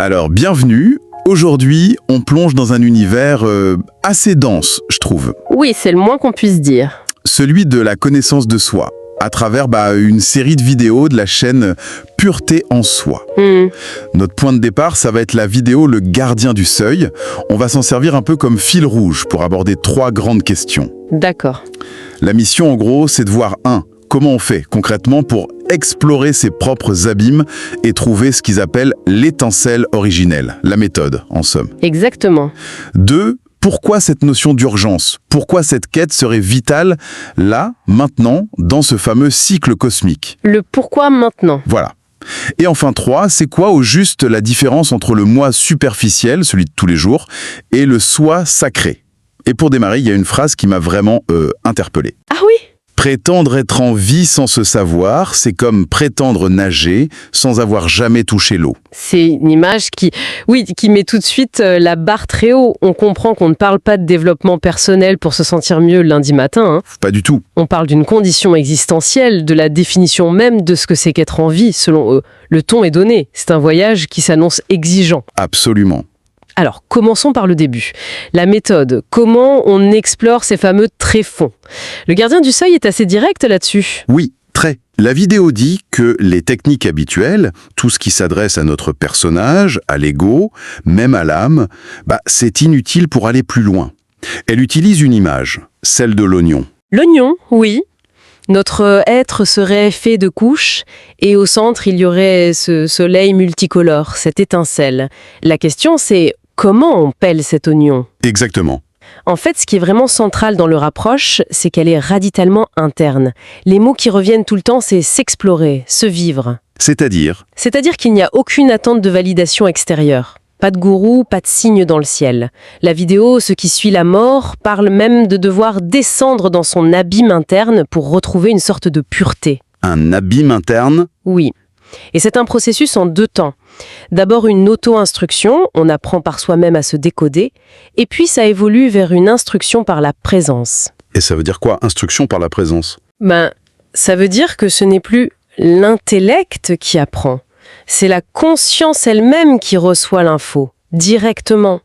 Alors, bienvenue. Aujourd'hui, on plonge dans un univers assez dense, je trouve. Oui, c'est le moins qu'on puisse dire. Celui de la connaissance de soi, à travers une série de vidéos de la chaîne Pureté en Soi. Notre point de départ, ça va être la vidéo Le Gardien du Seuil. On va s'en servir un peu comme fil rouge pour aborder 3 grandes questions. D'accord. La mission, en gros, c'est de voir 1. Comment on fait concrètement pour explorer ses propres abîmes et trouver ce qu'ils appellent l'étincelle originelle, la méthode, en somme. Exactement. 2. Pourquoi cette notion d'urgence? Pourquoi cette quête serait vitale, là, maintenant, dans ce fameux cycle cosmique? Le pourquoi maintenant? Voilà. Et enfin 3, c'est quoi au juste la différence entre le moi superficiel, celui de tous les jours, et le soi sacré? Et pour démarrer, il y a une phrase qui m'a vraiment interpellé. Ah oui? Prétendre être en vie sans se savoir, c'est comme prétendre nager sans avoir jamais touché l'eau. C'est une image qui met tout de suite la barre très haut. On comprend qu'on ne parle pas de développement personnel pour se sentir mieux lundi matin. Pas du tout. On parle d'une condition existentielle, de la définition même de ce que c'est qu'être en vie. Selon eux, le ton est donné. C'est un voyage qui s'annonce exigeant. Absolument. Alors, commençons par le début. La méthode. Comment on explore ces fameux tréfonds? Le Gardien du Seuil est assez direct là-dessus. Oui, très. La vidéo dit que les techniques habituelles, tout ce qui s'adresse à notre personnage, à l'ego, même à l'âme, c'est inutile pour aller plus loin. Elle utilise une image, celle de l'oignon. L'oignon, oui. Notre être serait fait de couches et au centre, il y aurait ce soleil multicolore, cette étincelle. La question, c'est comment on pèle cet oignon? Exactement. En fait, ce qui est vraiment central dans leur approche, c'est qu'elle est radicalement interne. Les mots qui reviennent tout le temps, c'est s'explorer, se vivre. C'est-à-dire qu'il n'y a aucune attente de validation extérieure. Pas de gourou, pas de signe dans le ciel. La vidéo, ce qui suit la mort, parle même de devoir descendre dans son abîme interne pour retrouver une sorte de pureté. Un abîme interne? Oui. Et c'est un processus en 2 temps. D'abord une auto-instruction, on apprend par soi-même à se décoder, et puis ça évolue vers une instruction par la présence. Et ça veut dire quoi, instruction par la présence? Ça veut dire que ce n'est plus l'intellect qui apprend. C'est la conscience elle-même qui reçoit l'info, directement.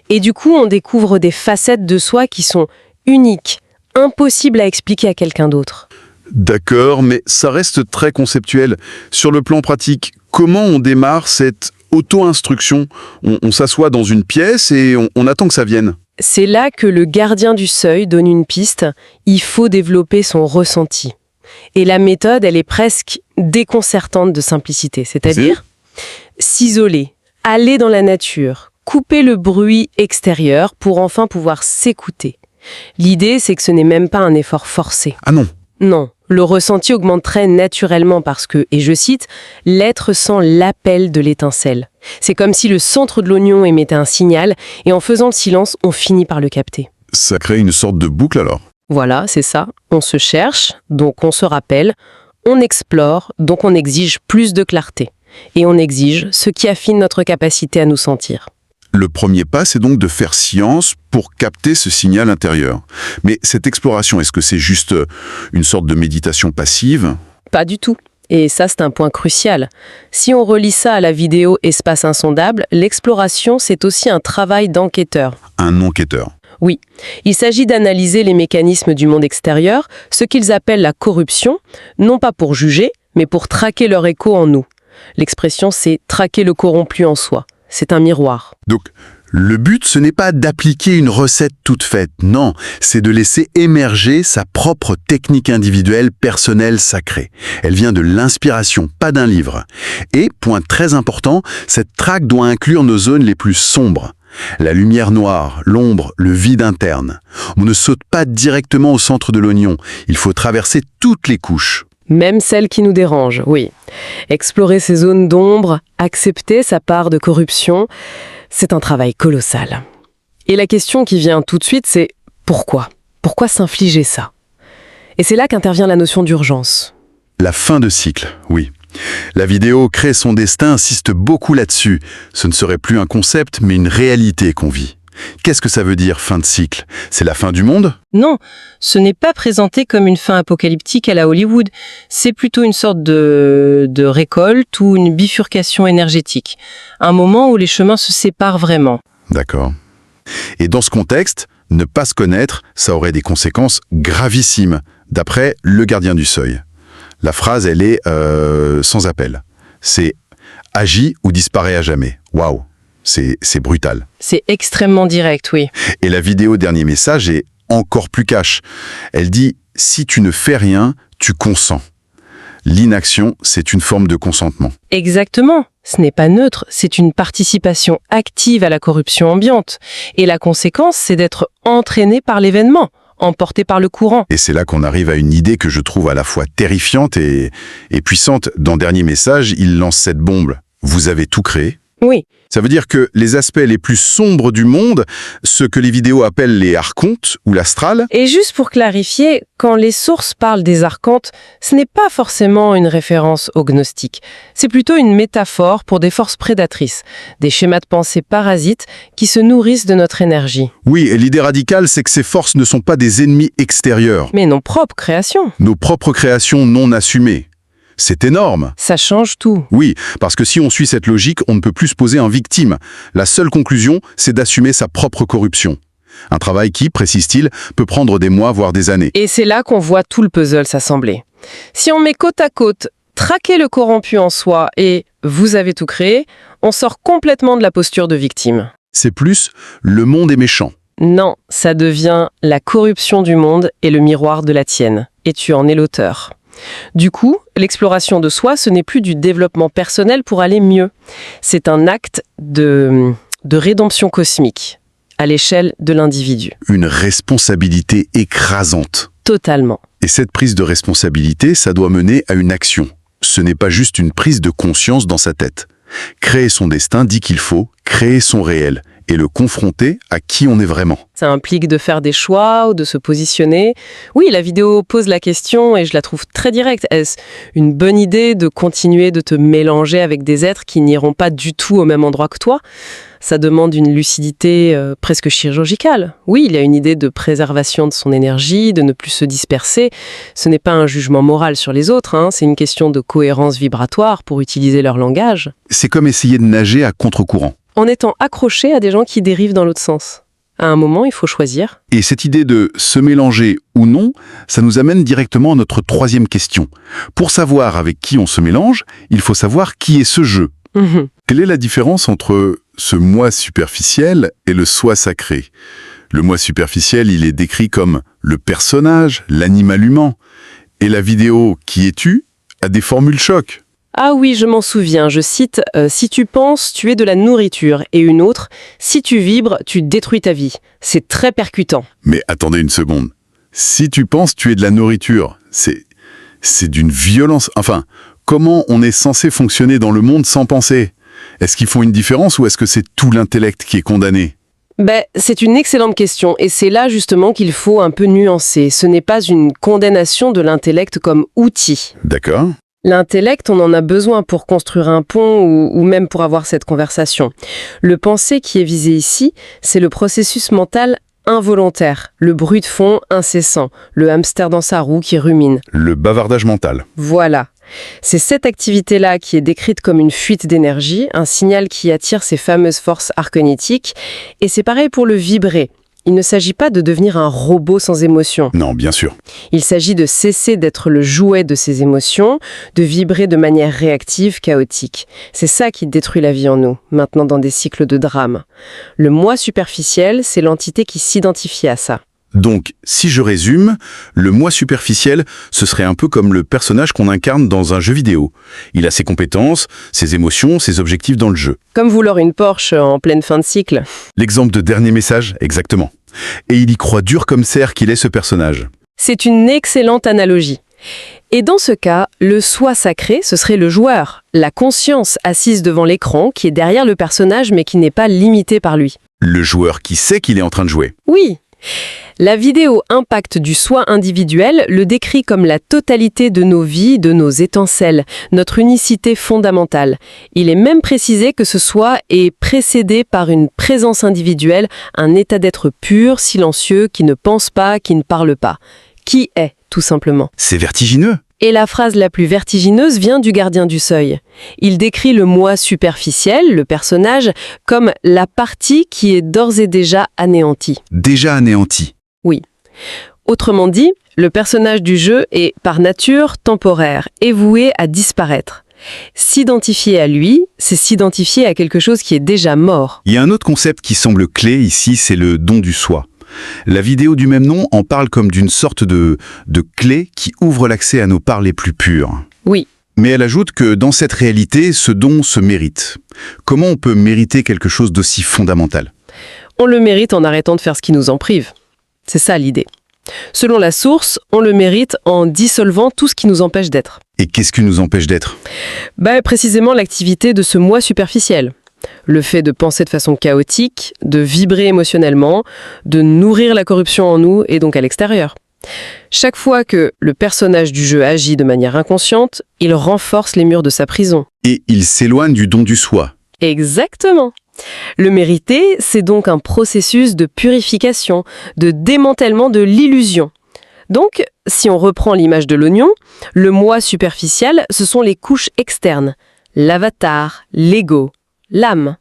Et du coup, on découvre des facettes de soi qui sont uniques, impossibles à expliquer à quelqu'un d'autre. D'accord, mais ça reste très conceptuel. Sur le plan pratique, comment on démarre cette auto-instruction? On s'assoit dans une pièce et on attend que ça vienne. C'est là que le Gardien du Seuil donne une piste. Il faut développer son ressenti. Et la méthode, elle est presque déconcertante de simplicité. C'est-à-dire s'isoler, aller dans la nature, couper le bruit extérieur pour enfin pouvoir s'écouter. L'idée, c'est que ce n'est même pas un effort forcé. Ah non. Non, le ressenti augmenterait naturellement parce que, et je cite, « l'être sent l'appel de l'étincelle ». C'est comme si le centre de l'oignon émettait un signal et en faisant le silence, on finit par le capter. Ça crée une sorte de boucle alors? Voilà, c'est ça. On se cherche, donc on se rappelle, on explore, donc on exige plus de clarté. Et on exige ce qui affine notre capacité à nous sentir. Le premier pas, c'est donc de faire science pour capter ce signal intérieur. Mais cette exploration, est-ce que c'est juste une sorte de méditation passive? Pas du tout. Et ça, c'est un point crucial. Si on relie ça à la vidéo Espace insondable, l'exploration, c'est aussi un travail d'enquêteur. Un enquêteur. Oui. Il s'agit d'analyser les mécanismes du monde extérieur, ce qu'ils appellent la corruption, non pas pour juger, mais pour traquer leur écho en nous. L'expression, c'est « traquer le corrompu en soi ». C'est un miroir. Donc, le but, ce n'est pas d'appliquer une recette toute faite, non, c'est de laisser émerger sa propre technique individuelle, personnelle, sacrée. Elle vient de l'inspiration, pas d'un livre. Et, point très important, cette traque doit inclure nos zones les plus sombres. La lumière noire, l'ombre, le vide interne. On ne saute pas directement au centre de l'oignon, il faut traverser toutes les couches. Même celles qui nous dérangent, oui. Explorer ces zones d'ombre, accepter sa part de corruption, c'est un travail colossal. Et la question qui vient tout de suite, c'est pourquoi? Pourquoi s'infliger ça? Et c'est là qu'intervient la notion d'urgence. La fin de cycle, oui. La vidéo Créer son destin insiste beaucoup là-dessus. Ce ne serait plus un concept, mais une réalité qu'on vit. Qu'est-ce que ça veut dire, fin de cycle? C'est la fin du monde? Non, ce n'est pas présenté comme une fin apocalyptique à la Hollywood. C'est plutôt une sorte de récolte ou une bifurcation énergétique. Un moment où les chemins se séparent vraiment. D'accord. Et dans ce contexte, ne pas se connaître, ça aurait des conséquences gravissimes, d'après Le Gardien du Seuil. La phrase, elle est sans appel. C'est « agis ou disparaît à jamais ». Waouh, c'est brutal. C'est extrêmement direct, oui. Et la vidéo dernier message est encore plus cash. Elle dit « si tu ne fais rien, tu consens ». L'inaction, c'est une forme de consentement. Exactement. Ce n'est pas neutre, c'est une participation active à la corruption ambiante. Et la conséquence, c'est d'être entraîné par l'événement, emporté par le courant. Et c'est là qu'on arrive à une idée que je trouve à la fois terrifiante et puissante. Dans Dernier Message, il lance cette bombe. Vous avez tout créé. Oui. Ça veut dire que les aspects les plus sombres du monde, ce que les vidéos appellent les archontes ou l'astral... Et juste pour clarifier, quand les sources parlent des archontes, ce n'est pas forcément une référence au gnostique. C'est plutôt une métaphore pour des forces prédatrices, des schémas de pensée parasites qui se nourrissent de notre énergie. Oui, et l'idée radicale, c'est que ces forces ne sont pas des ennemis extérieurs. Mais nos propres créations. Nos propres créations non assumées. C'est énorme. Ça change tout. Oui, parce que si on suit cette logique, on ne peut plus se poser en victime. La seule conclusion, c'est d'assumer sa propre corruption. Un travail qui, précise-t-il, peut prendre des mois, voire des années. Et c'est là qu'on voit tout le puzzle s'assembler. Si on met côte à côte, traquer le corrompu en soi et vous avez tout créé, on sort complètement de la posture de victime. C'est plus le monde est méchant. Non, ça devient la corruption du monde et le miroir de la tienne. Et tu en es l'auteur. Du coup, l'exploration de soi, ce n'est plus du développement personnel pour aller mieux. C'est un acte de rédemption cosmique, à l'échelle de l'individu. Une responsabilité écrasante. Totalement. Et cette prise de responsabilité, ça doit mener à une action. Ce n'est pas juste une prise de conscience dans sa tête. Créer son destin dit qu'il faut créer son réel et le confronter à qui on est vraiment. Ça implique de faire des choix ou de se positionner. Oui, la vidéo pose la question et je la trouve très directe. Est-ce une bonne idée de continuer de te mélanger avec des êtres qui n'iront pas du tout au même endroit que toi ? Ça demande une lucidité presque chirurgicale. Oui, il y a une idée de préservation de son énergie, de ne plus se disperser. Ce n'est pas un jugement moral sur les autres, hein. C'est une question de cohérence vibratoire pour utiliser leur langage. C'est comme essayer de nager à contre-courant. En étant accroché à des gens qui dérivent dans l'autre sens. À un moment, il faut choisir. Et cette idée de se mélanger ou non, ça nous amène directement à notre troisième question. Pour savoir avec qui on se mélange, il faut savoir qui est ce jeu. Quelle est la différence entre ce moi superficiel et le soi sacré? Le moi superficiel, il est décrit comme le personnage, l'animal humain. Et la vidéo « Qui es-tu » a des formules choc. Ah oui, je m'en souviens, je cite « Si tu penses, tu es de la nourriture » et une autre « Si tu vibres, tu détruis ta vie ». C'est très percutant. Mais attendez une seconde. Si tu penses, tu es de la nourriture, c'est d'une violence. Enfin, comment on est censé fonctionner dans le monde sans penser? Est-ce qu'ils font une différence ou est-ce que c'est tout l'intellect qui est condamné? C'est une excellente question et c'est là justement qu'il faut un peu nuancer. Ce n'est pas une condamnation de l'intellect comme outil. D'accord. L'intellect, on en a besoin pour construire un pont ou même pour avoir cette conversation. Le penser qui est visé ici, c'est le processus mental involontaire, le bruit de fond incessant, le hamster dans sa roue qui rumine. Le bavardage mental. Voilà. C'est cette activité-là qui est décrite comme une fuite d'énergie, un signal qui attire ces fameuses forces archénétiques. Et c'est pareil pour le vibrer. Il ne s'agit pas de devenir un robot sans émotion. Non, bien sûr. Il s'agit de cesser d'être le jouet de ses émotions, de vibrer de manière réactive, chaotique. C'est ça qui détruit la vie en nous, maintenant dans des cycles de drame. Le moi superficiel, c'est l'entité qui s'identifie à ça. Donc, si je résume, le moi superficiel, ce serait un peu comme le personnage qu'on incarne dans un jeu vidéo. Il a ses compétences, ses émotions, ses objectifs dans le jeu. Comme vouloir une Porsche en pleine fin de cycle. L'exemple de Dernier Message, exactement. Et il y croit dur comme fer qu'il est ce personnage. C'est une excellente analogie. Et dans ce cas, le soi sacré, ce serait le joueur, la conscience assise devant l'écran qui est derrière le personnage mais qui n'est pas limitée par lui. Le joueur qui sait qu'il est en train de jouer. Oui. La vidéo Impact du soi individuel le décrit comme la totalité de nos vies, de nos étincelles, notre unicité fondamentale. Il est même précisé que ce soi est précédé par une présence individuelle, un état d'être pur, silencieux, qui ne pense pas, qui ne parle pas. Qui est, tout simplement. C'est vertigineux. Et la phrase la plus vertigineuse vient du gardien du seuil. Il décrit le moi superficiel, le personnage, comme la partie qui est d'ores et déjà anéantie. Déjà anéanti. Oui. Autrement dit, le personnage du jeu est, par nature, temporaire et voué à disparaître. S'identifier à lui, c'est s'identifier à quelque chose qui est déjà mort. Il y a un autre concept qui semble clé ici, c'est le don du soi. La vidéo du même nom en parle comme d'une sorte de clé qui ouvre l'accès à nos parts les plus pures. Oui. Mais elle ajoute que dans cette réalité, ce don se mérite. Comment on peut mériter quelque chose d'aussi fondamental ? On le mérite en arrêtant de faire ce qui nous en prive. C'est ça l'idée. Selon la source, on le mérite en dissolvant tout ce qui nous empêche d'être. Et qu'est-ce qui nous empêche d'être ? Précisément l'activité de ce moi superficiel. Le fait de penser de façon chaotique, de vibrer émotionnellement, de nourrir la corruption en nous et donc à l'extérieur. Chaque fois que le personnage du jeu agit de manière inconsciente, il renforce les murs de sa prison. Et il s'éloigne du don du soi. Exactement. Le mériter, c'est donc un processus de purification, de démantèlement de l'illusion. Donc, si on reprend l'image de l'oignon, le moi superficiel, ce sont les couches externes, l'avatar, l'ego, l'âme.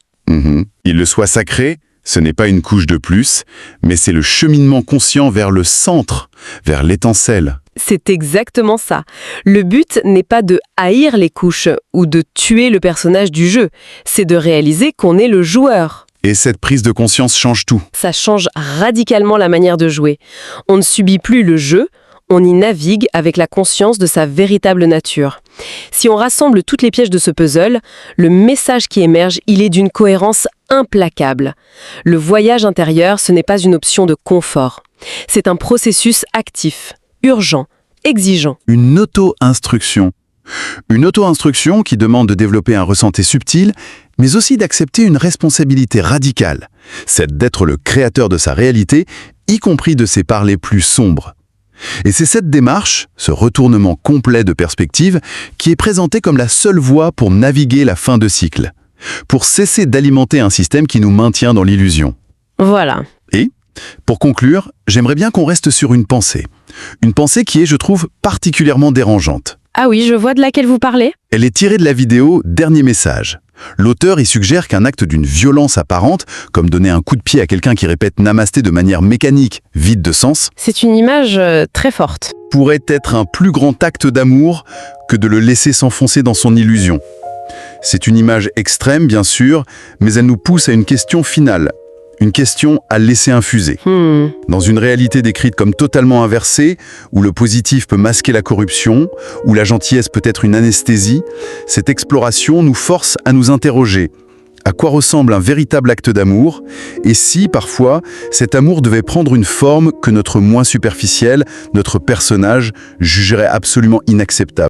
Et le soi sacré, ce n'est pas une couche de plus, mais c'est le cheminement conscient vers le centre, vers l'étincelle. C'est exactement ça. Le but n'est pas de haïr les couches ou de tuer le personnage du jeu, c'est de réaliser qu'on est le joueur. Et cette prise de conscience change tout. Ça change radicalement la manière de jouer. On ne subit plus le jeu, on y navigue avec la conscience de sa véritable nature. Si on rassemble toutes les pièces de ce puzzle, le message qui émerge, il est d'une cohérence implacable. Le voyage intérieur, ce n'est pas une option de confort. C'est un processus actif, urgent, exigeant. Une auto-instruction. Une auto-instruction qui demande de développer un ressenti subtil, mais aussi d'accepter une responsabilité radicale, celle d'être le créateur de sa réalité, y compris de ses parts les plus sombres. Et c'est cette démarche, ce retournement complet de perspective, qui est présentée comme la seule voie pour naviguer la fin de cycle, pour cesser d'alimenter un système qui nous maintient dans l'illusion. Voilà. Et, pour conclure, j'aimerais bien qu'on reste sur une pensée. Une pensée qui est, je trouve, particulièrement dérangeante. Ah oui, je vois de laquelle vous parlez. Elle est tirée de la vidéo « Dernier message ». L'auteur y suggère qu'un acte d'une violence apparente, comme donner un coup de pied à quelqu'un qui répète namasté de manière mécanique, vide de sens, c'est une image très forte. pourrait être un plus grand acte d'amour que de le laisser s'enfoncer dans son illusion. C'est une image extrême, bien sûr, mais elle nous pousse à une question finale. Une question à laisser infuser. Dans une réalité décrite comme totalement inversée, où le positif peut masquer la corruption, où la gentillesse peut être une anesthésie, cette exploration nous force à nous interroger. À quoi ressemble un véritable acte d'amour? Et si, parfois, cet amour devait prendre une forme que notre moi superficiel, notre personnage, jugerait absolument inacceptable?